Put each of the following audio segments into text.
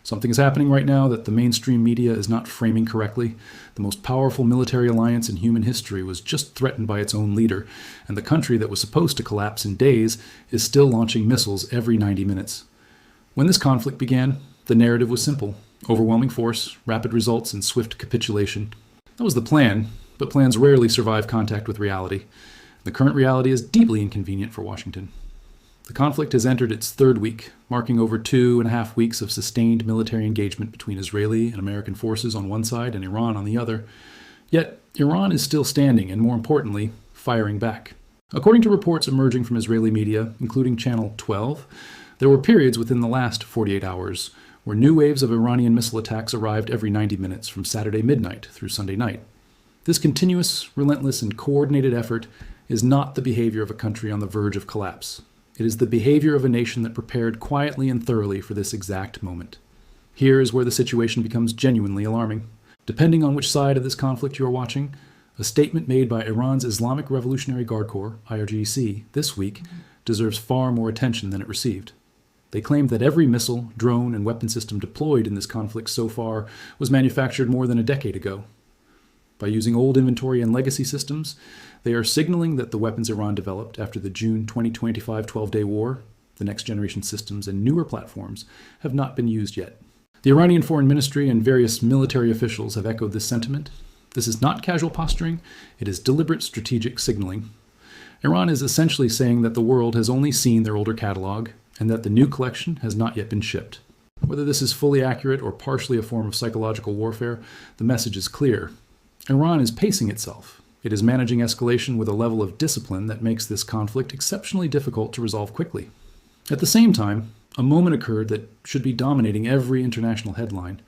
Something is happening right now that the mainstream media is not framing correctly. The most powerful military alliance in human history was just threatened by its own leader, and the country that was supposed to collapse in days is still launching missiles every 90 minutes. When this conflict began, the narrative was simple: overwhelming force, rapid results, and swift capitulation. That was the plan, but plans rarely survive contact with reality. The current reality is deeply inconvenient for Washington. The conflict has entered its third week, marking over 2.5 weeks of sustained military engagement between Israeli and American forces on one side and Iran on the other. Yet, Iran is still standing and, more importantly, firing back. According to reports emerging from Israeli media, including Channel 12, there were periods within the last 48 hours where new waves of Iranian missile attacks arrived every 90 minutes from Saturday midnight through Sunday night. This continuous, relentless, and coordinated effort is not the behavior of a country on the verge of collapse. It is the behavior of a nation that prepared quietly and thoroughly for this exact moment. Here is where the situation becomes genuinely alarming. Depending on which side of this conflict you are watching, a statement made by Iran's Islamic Revolutionary Guard Corps, IRGC, this week deserves far more attention than it received. They claimed that every missile, drone, and weapon system deployed in this conflict so far was manufactured more than a decade ago. By using old inventory and legacy systems, they are signaling that the weapons Iran developed after the June 2025 12-day war, the next-generation systems and newer platforms, have not been used yet. The Iranian Foreign Ministry and various military officials have echoed this sentiment. This is not casual posturing, it is deliberate strategic signaling. Iran is essentially saying that the world has only seen their older catalog and that the new collection has not yet been shipped. Whether this is fully accurate or partially a form of psychological warfare, the message is clear. Iran is pacing itself. It is managing escalation with a level of discipline that makes this conflict exceptionally difficult to resolve quickly. At the same time, a moment occurred that should be dominating every international headline.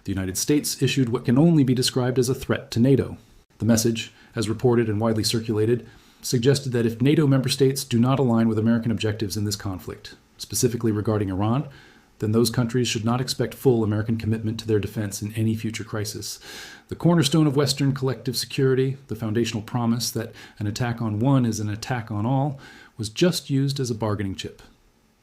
The United States issued what can only be described as a threat to NATO. The message, as reported and widely circulated, suggested that if NATO member states do not align with American objectives in this conflict, specifically regarding Iran, then those countries should not expect full American commitment to their defense in any future crisis. The cornerstone of Western collective security, the foundational promise that an attack on one is an attack on all, was just used as a bargaining chip.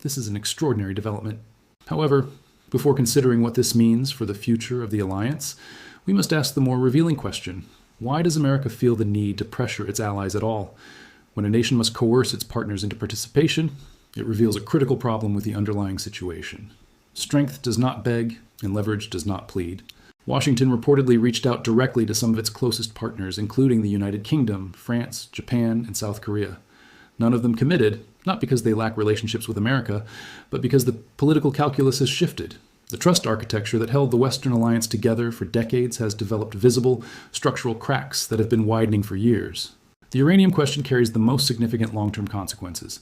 This is an extraordinary development. However, before considering what this means for the future of the alliance, we must ask the more revealing question: why does America feel the need to pressure its allies at all? When a nation must coerce its partners into participation, it reveals a critical problem with the underlying situation. Strength does not beg, and leverage does not plead. Washington reportedly reached out directly to some of its closest partners, including the United Kingdom, France, Japan, and South Korea. None of them committed, not because they lack relationships with America, but because the political calculus has shifted. The trust architecture that held the Western alliance together for decades has developed visible, structural cracks that have been widening for years. The uranium question carries the most significant long-term consequences.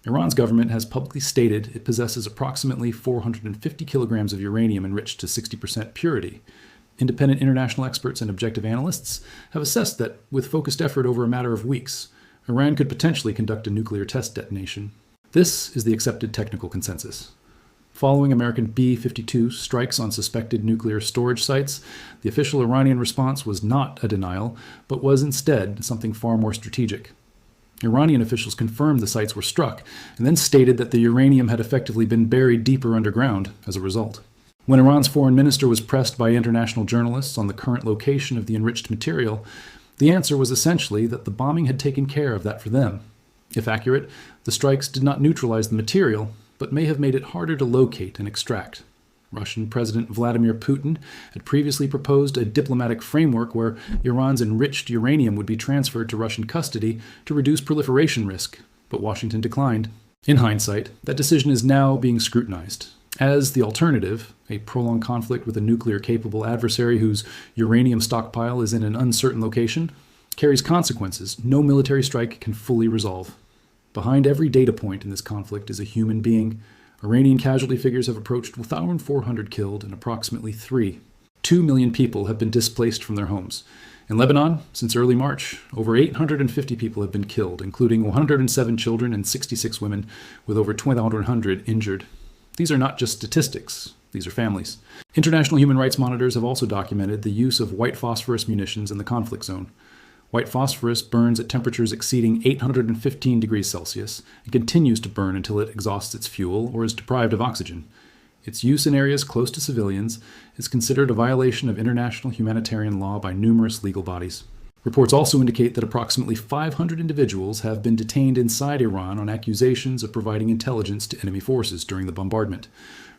Iran's government has publicly stated it possesses approximately 450 kilograms of uranium enriched to 60% purity. Independent international experts and objective analysts have assessed that, with focused effort over a matter of weeks, Iran could potentially conduct a nuclear test detonation. This is the accepted technical consensus. Following American B-52 strikes on suspected nuclear storage sites, the official Iranian response was not a denial, but was instead something far more strategic. Iranian officials confirmed the sites were struck, and then stated that the uranium had effectively been buried deeper underground as a result. When Iran's foreign minister was pressed by international journalists on the current location of the enriched material, the answer was essentially that the bombing had taken care of that for them. If accurate, the strikes did not neutralize the material, but may have made it harder to locate and extract. Russian President Vladimir Putin had previously proposed a diplomatic framework where Iran's enriched uranium would be transferred to Russian custody to reduce proliferation risk, but Washington declined. In hindsight, that decision is now being scrutinized. As the alternative, a prolonged conflict with a nuclear-capable adversary whose uranium stockpile is in an uncertain location, carries consequences no military strike can fully resolve. Behind every data point in this conflict is a human being. Iranian casualty figures have approached 1,400 killed and approximately 2 million people have been displaced from their homes. In Lebanon, since early March, over 850 people have been killed, including 107 children and 66 women, with over 2,100 injured. These are not just statistics, these are families. International human rights monitors have also documented the use of white phosphorus munitions in the conflict zone. White phosphorus burns at temperatures exceeding 815 degrees Celsius and continues to burn until it exhausts its fuel or is deprived of oxygen. Its use in areas close to civilians is considered a violation of international humanitarian law by numerous legal bodies. Reports also indicate that approximately 500 individuals have been detained inside Iran on accusations of providing intelligence to enemy forces during the bombardment.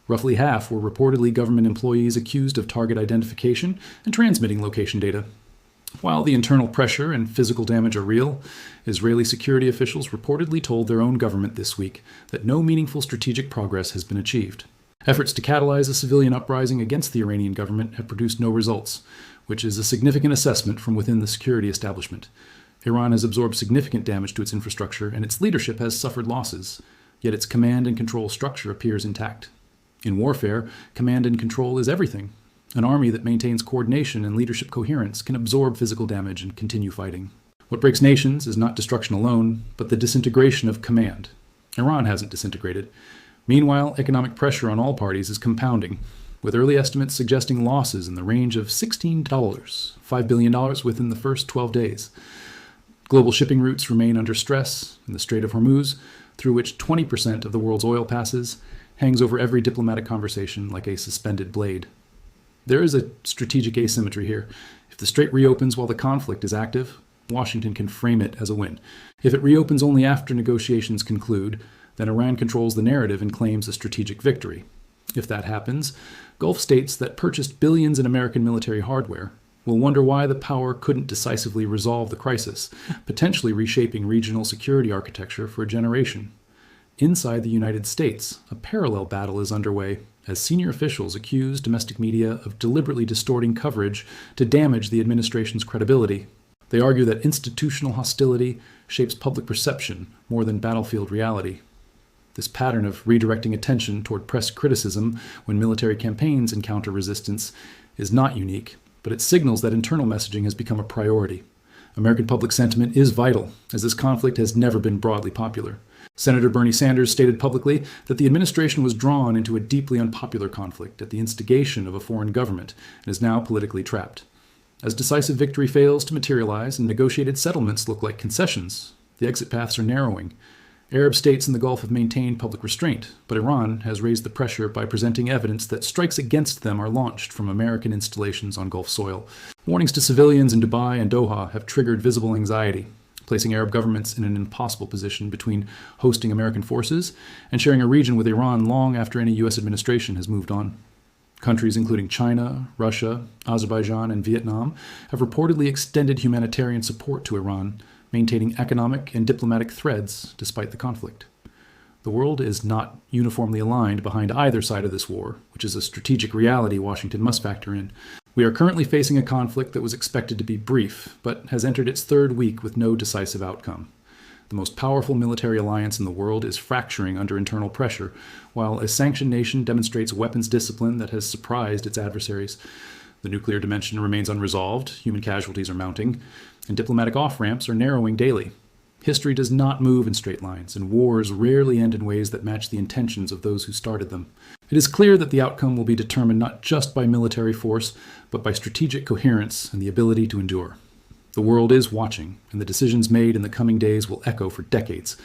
Roughly half were reportedly government employees accused of target identification and transmitting location data. While the internal pressure and physical damage are real, Israeli security officials reportedly told their own government this week that no meaningful strategic progress has been achieved. Efforts to catalyze a civilian uprising against the Iranian government have produced no results, which is a significant assessment from within the security establishment. Iran has absorbed significant damage to its infrastructure, and its leadership has suffered losses, yet its command and control structure appears intact. In warfare, command and control is everything. An army that maintains coordination and leadership coherence can absorb physical damage and continue fighting. What breaks nations is not destruction alone, but the disintegration of command. Iran hasn't disintegrated. Meanwhile, economic pressure on all parties is compounding, with early estimates suggesting losses in the range of $16, $5 billion within the first 12 days. Global shipping routes remain under stress, and the Strait of Hormuz, through which 20% of the world's oil passes, hangs over every diplomatic conversation like a suspended blade. There is a strategic asymmetry here. If the strait reopens while the conflict is active, Washington can frame it as a win. If it reopens only after negotiations conclude, then Iran controls the narrative and claims a strategic victory. If that happens, Gulf states that purchased billions in American military hardware will wonder why the power couldn't decisively resolve the crisis, potentially reshaping regional security architecture for a generation. Inside the United States, a parallel battle is underway as senior officials accuse domestic media of deliberately distorting coverage to damage the administration's credibility. They argue that institutional hostility shapes public perception more than battlefield reality. This pattern of redirecting attention toward press criticism when military campaigns encounter resistance is not unique, but it signals that internal messaging has become a priority. American public sentiment is vital, as this conflict has never been broadly popular. Senator Bernie Sanders stated publicly that the administration was drawn into a deeply unpopular conflict at the instigation of a foreign government and is now politically trapped. As decisive victory fails to materialize and negotiated settlements look like concessions, the exit paths are narrowing. Arab states in the Gulf have maintained public restraint, but Iran has raised the pressure by presenting evidence that strikes against them are launched from American installations on Gulf soil. Warnings to civilians in Dubai and Doha have triggered visible anxiety, placing Arab governments in an impossible position between hosting American forces and sharing a region with Iran long after any U.S. administration has moved on. Countries including China, Russia, Azerbaijan, and Vietnam have reportedly extended humanitarian support to Iran, maintaining economic and diplomatic threads despite the conflict. The world is not uniformly aligned behind either side of this war, which is a strategic reality Washington must factor in. We are currently facing a conflict that was expected to be brief, but has entered its third week with no decisive outcome. The most powerful military alliance in the world is fracturing under internal pressure, while a sanctioned nation demonstrates weapons discipline that has surprised its adversaries. The nuclear dimension remains unresolved, human casualties are mounting, and diplomatic off-ramps are narrowing daily. History does not move in straight lines, and wars rarely end in ways that match the intentions of those who started them. It is clear that the outcome will be determined not just by military force, but by strategic coherence and the ability to endure. The world is watching, and the decisions made in the coming days will echo for decades.